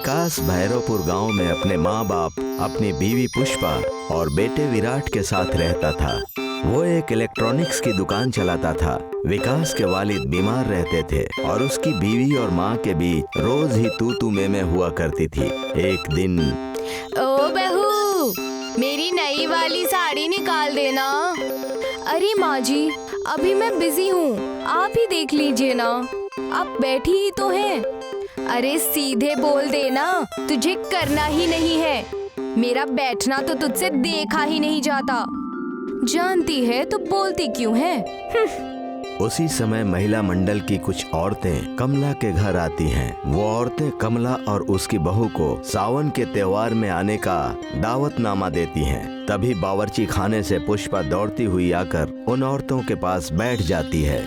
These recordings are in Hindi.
विकास भैरवपुर गांव में अपने माँ बाप, अपनी बीवी पुष्पा और बेटे विराट के साथ रहता था। वो एक इलेक्ट्रॉनिक्स की दुकान चलाता था। विकास के वालिद बीमार रहते थे और उसकी बीवी और माँ के बीच रोज ही तू मैं हुआ करती थी। एक दिन, ओ बहू, मेरी नई वाली साड़ी निकाल देना। अरे माँ जी, अभी मैं बिजी हूँ, आप ही देख लीजिए ना। आप बैठी ही तो हैं। अरे सीधे बोल देना, तुझे करना ही नहीं है। मेरा बैठना तो तुझसे देखा ही नहीं जाता। जानती है तो बोलती क्यों है? उसी समय महिला मंडल की कुछ औरतें कमला के घर आती हैं। वो औरतें कमला और उसकी बहू को सावन के त्योहार में आने का दावतनामा देती हैं। तभी बावर्ची खाने से पुष्पा दौड़ती हुई आकर उन औरतों के पास बैठ जाती है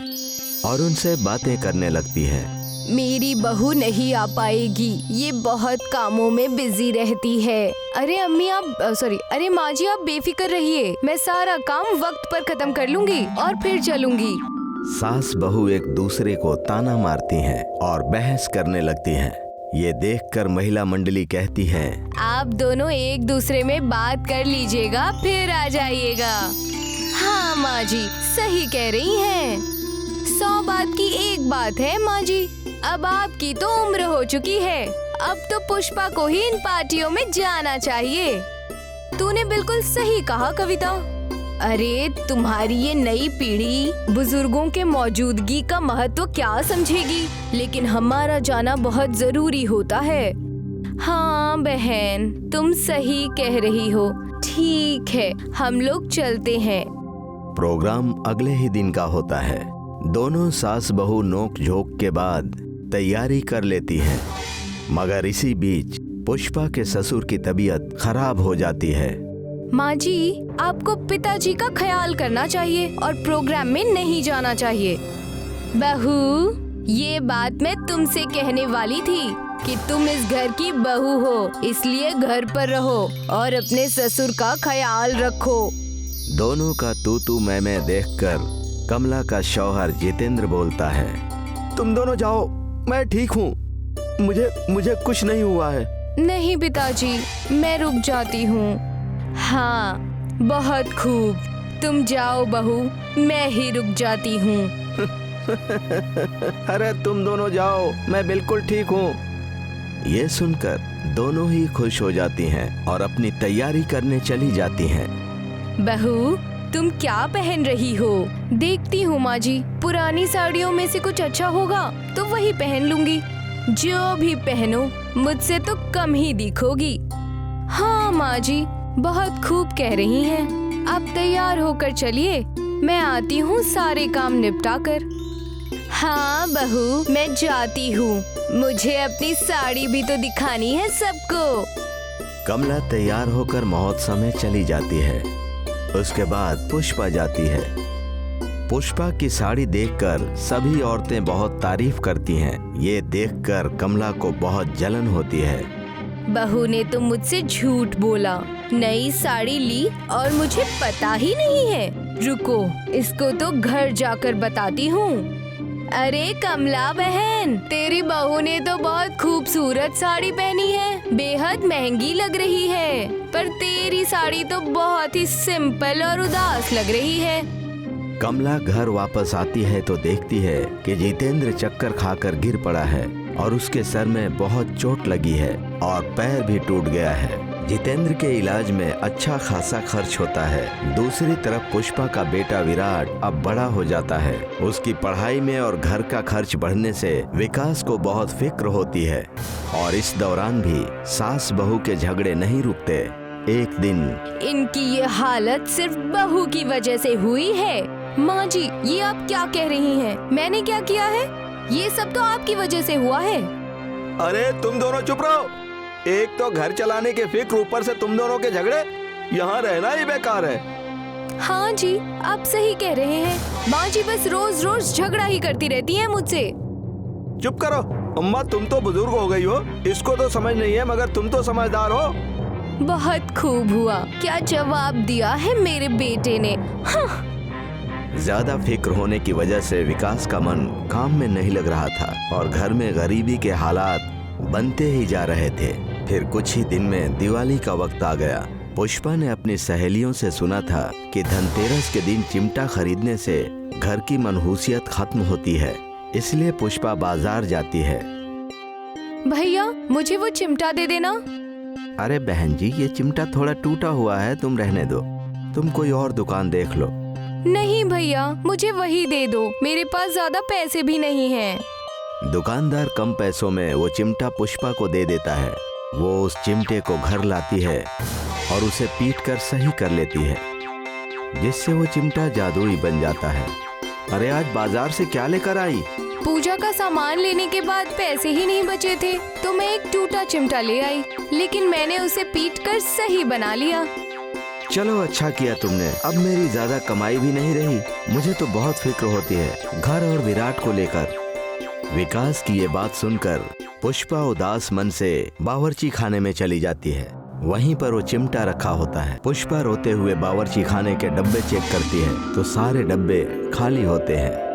और उनसे बातें करने लगती है। मेरी बहू नहीं आ पाएगी, ये बहुत कामों में बिजी रहती है। अरे अम्मी अरे माँ जी, आप बेफिक्र रहिए, मैं सारा काम वक्त पर खत्म कर लूंगी और फिर चलूंगी। सास बहू एक दूसरे को ताना मारती हैं और बहस करने लगती हैं। ये देखकर महिला मंडली कहती है, आप दोनों एक दूसरे में बात कर लीजिएगा, फिर आ जाइएगा। हाँ माँ जी, सही कह रही हैं। 100 बात की एक बात है माँ जी, अब आपकी तो उम्र हो चुकी है। अब तो पुष्पा को ही इन पार्टियों में जाना चाहिए। तूने बिल्कुल सही कहा कविता। अरे तुम्हारी ये नई पीढ़ी बुजुर्गों के मौजूदगी का महत्व क्या समझेगी, लेकिन हमारा जाना बहुत जरूरी होता है। हाँ बहन, तुम सही कह रही हो। ठीक है, हम लोग चलते हैं। प्रोग्राम अगले ही दिन का होता है। दोनों सास बहू नोक झोंक के बाद तैयारी कर लेती हैं, मगर इसी बीच पुष्पा के ससुर की तबीयत खराब हो जाती है। माँ जी, आपको पिताजी का ख्याल करना चाहिए और प्रोग्राम में नहीं जाना चाहिए। बहू, ये बात मैं तुमसे कहने वाली थी कि तुम इस घर की बहू हो, इसलिए घर पर रहो और अपने ससुर का ख्याल रखो। दोनों का तू मैं देखकर कमला का शौहर जितेंद्र बोलता है, तुम दोनों जाओ, मैं ठीक हूँ, मुझे कुछ नहीं हुआ है। नहीं पिताजी, मैं रुक जाती हूँ। हाँ, बहुत खूब, तुम जाओ बहू, मैं ही रुक जाती हूँ। अरे तुम दोनों जाओ, मैं बिल्कुल ठीक हूँ। ये सुनकर दोनों ही खुश हो जाती हैं और अपनी तैयारी करने चली जाती हैं। बहू, तुम क्या पहन रही हो? देखती हूँ माँ जी, पुरानी साड़ियों में से कुछ अच्छा होगा तो वही पहन लूंगी। जो भी पहनो, मुझसे तो कम ही दिखोगी। हाँ माँ जी, बहुत खूब कह रही हैं। आप तैयार होकर चलिए, मैं आती हूँ सारे काम निपटा कर। हाँ बहू, मैं जाती हूँ, मुझे अपनी साड़ी भी तो दिखानी है सबको। कमला तैयार होकर महोत्सव में चली जाती है। उसके बाद पुष्पा जाती है। पुष्पा की साड़ी देखकर सभी औरतें बहुत तारीफ करती हैं। ये देखकर कमला को बहुत जलन होती है। बहू ने तो मुझसे झूठ बोला, नई साड़ी ली और मुझे पता ही नहीं है। रुको, इसको तो घर जाकर बताती हूँ। अरे कमला बहन, तेरी बहू ने तो बहुत खूबसूरत साड़ी पहनी है, बेहद महंगी लग रही है, पर तेरी साड़ी तो बहुत ही सिंपल और उदास लग रही है। कमला घर वापस आती है तो देखती है कि जितेंद्र चक्कर खाकर गिर पड़ा है और उसके सर में बहुत चोट लगी है और पैर भी टूट गया है। जितेंद्र के इलाज में अच्छा खासा खर्च होता है। दूसरी तरफ पुष्पा का बेटा विराट अब बड़ा हो जाता है। उसकी पढ़ाई में और घर का खर्च बढ़ने से विकास को बहुत फिक्र होती है और इस दौरान भी सास बहू के झगड़े नहीं रुकते। एक दिन, इनकी ये हालत सिर्फ बहू की वजह से हुई है। माँ जी, ये आप क्या कह रही हैं? मैंने क्या किया है? ये सब तो आपकी वजह से हुआ है। अरे तुम दोनों चुप रहो। एक तो घर चलाने के फिक्र, ऊपर से तुम दोनों के झगड़े। यहाँ रहना ही बेकार है। हाँ जी, आप सही कह रहे हैं। माँ जी बस रोज रोज झगड़ा ही करती रहती हैं मुझसे। चुप करो अम्मा, तुम तो बुजुर्ग हो गई हो, इसको तो समझ नहीं है, मगर तुम तो समझदार हो। बहुत खूब हुआ, क्या जवाब दिया है मेरे बेटे ने। हाँ। ज्यादा फिक्र होने की वजह से विकास का मन काम में नहीं लग रहा था और घर में गरीबी के हालात बनते ही जा रहे थे। फिर कुछ ही दिन में दिवाली का वक्त आ गया। पुष्पा ने अपनी सहेलियों से सुना था कि धनतेरस के दिन चिमटा खरीदने से घर की मनहूसियत खत्म होती है, इसलिए पुष्पा बाजार जाती है। भैया मुझे वो चिमटा दे देना। अरे बहन जी, ये चिमटा थोड़ा टूटा हुआ है, तुम रहने दो, तुम कोई और दुकान देख लो। नहीं भैया, मुझे वही दे दो, मेरे पास ज्यादा पैसे भी नहीं हैं। दुकानदार कम पैसों में वो चिमटा पुष्पा को दे देता है। वो उस चिमटे को घर लाती है और उसे पीट कर सही कर लेती है, जिससे वो चिमटा जादुई बन जाता है। अरे आज बाजार से क्या लेकर आई? पूजा का सामान लेने के बाद पैसे ही नहीं बचे थे, तो मैं एक टूटा चिमटा ले आई, लेकिन मैंने उसे पीट कर सही बना लिया। चलो अच्छा किया तुमने, अब मेरी ज्यादा कमाई भी नहीं रही। मुझे तो बहुत फिक्र होती है घर और विराट को लेकर। विकास की ये बात सुनकर पुष्पा उदास मन से बावर्ची खाने में चली जाती है। वहीं पर वो चिमटा रखा होता है। पुष्पा रोते हुए बावर्ची खाने के डब्बे चेक करती है तो सारे डब्बे खाली होते हैं।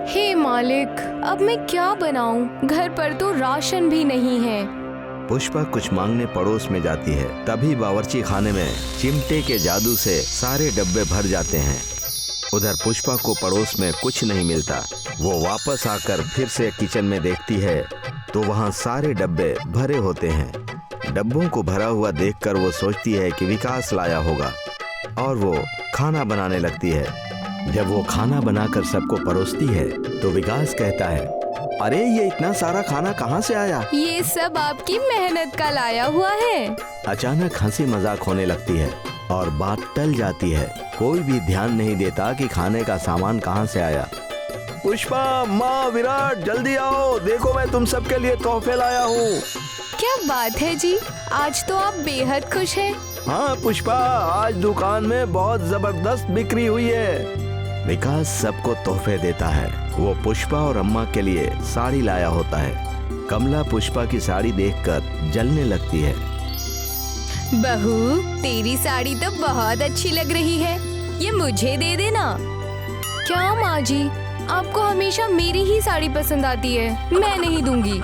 हे मालिक, अब मैं क्या बनाऊं? घर पर तो राशन भी नहीं है। पुष्पा कुछ मांगने पड़ोस में जाती है। तभी बावर्ची खाने में चिमटे के जादू से सारे डब्बे भर जाते हैं। उधर पुष्पा को पड़ोस में कुछ नहीं मिलता। वो वापस आकर फिर से किचन में देखती है तो वहाँ सारे डब्बे भरे होते हैं। डब्बों को भरा हुआ देखकर वो सोचती है कि विकास लाया होगा और वो खाना बनाने लगती है। जब वो खाना बनाकर सबको परोसती है तो विकास कहता है, अरे ये इतना सारा खाना कहाँ से आया? ये सब आपकी मेहनत का लाया हुआ है। अचानक हंसी मजाक होने लगती है और बात टल जाती है। कोई भी ध्यान नहीं देता कि खाने का सामान कहाँ से आया। पुष्पा, माँ, विराट, जल्दी आओ, देखो मैं तुम सबके लिए तोहफे लाया हूँ। क्या बात है जी, आज तो आप बेहद खुश हैं। हाँ पुष्पा, आज दुकान में बहुत जबरदस्त बिक्री हुई है। विकास सबको तोहफे देता है। वो पुष्पा और अम्मा के लिए साड़ी लाया होता है। कमला पुष्पा की साड़ी देखकर जलने लगती है। बहू, तेरी साड़ी तो बहुत अच्छी लग रही है, ये मुझे दे देना। क्या माँ जी, आपको हमेशा मेरी ही साड़ी पसंद आती है, मैं नहीं दूंगी।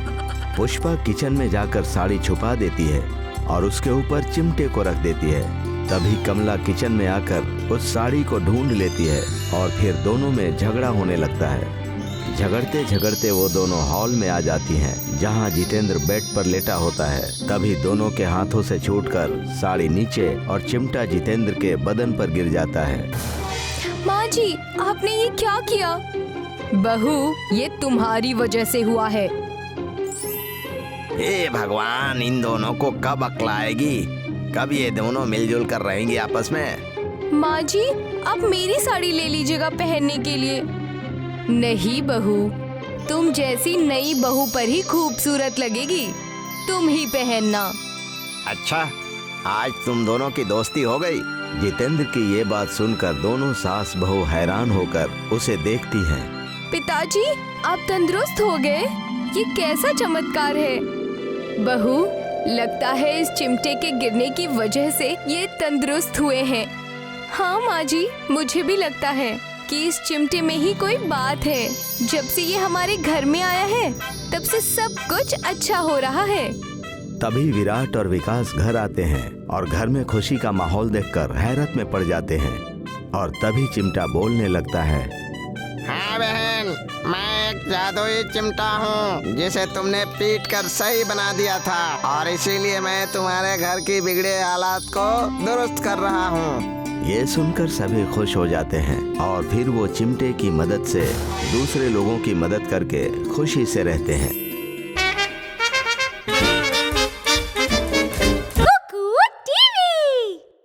पुष्पा किचन में जाकर साड़ी छुपा देती है और उसके ऊपर चिमटे को रख देती है। तभी कमला किचन में आकर उस साड़ी को ढूंढ लेती है और फिर दोनों में झगड़ा होने लगता है। झगड़ते झगड़ते वो दोनों हॉल में आ जाती हैं, जहां जितेंद्र बेड पर लेटा होता है। तभी दोनों के हाथों से छूटकर साड़ी नीचे और चिमटा जितेंद्र के बदन पर गिर जाता है। माँ जी, आपने ये क्या किया? बहू, ये तुम्हारी वजह से हुआ है। हे भगवान, इन दोनों को कब अक्ल आएगी? कब ये दोनों मिलजुल कर रहेंगी आपस में? माँ जी, आप मेरी साड़ी ले लीजिएगा पहनने के लिए। नहीं बहू, तुम जैसी नई बहू पर ही खूबसूरत लगेगी, तुम ही पहनना। अच्छा, आज तुम दोनों की दोस्ती हो गई। जितेंद्र की ये बात सुनकर दोनों सास बहू हैरान होकर उसे देखती हैं। पिताजी, आप तंदुरुस्त हो गए? ये कैसा चमत्कार है? बहू, लगता है इस चिमटे के गिरने की वजह से ये तंदुरुस्त हुए हैं। हाँ माँ जी, मुझे भी लगता है कि इस चिमटे में ही कोई बात है। जब से ये हमारे घर में आया है, तब से सब कुछ अच्छा हो रहा है। तभी विराट और विकास घर आते हैं और घर में खुशी का माहौल देखकर हैरत में पड़ जाते हैं। और तभी चिमटा बोलने लगता है, हाँ बहन, मैं एक जादुई चिमटा हूँ जिसे तुमने पीट कर सही बना दिया था, और इसीलिए मैं तुम्हारे घर की बिगड़े हालात को दुरुस्त कर रहा हूँ। ये सुनकर सभी खुश हो जाते हैं और फिर वो चिमटे की मदद से दूसरे लोगों की मदद करके खुशी से रहते हैं।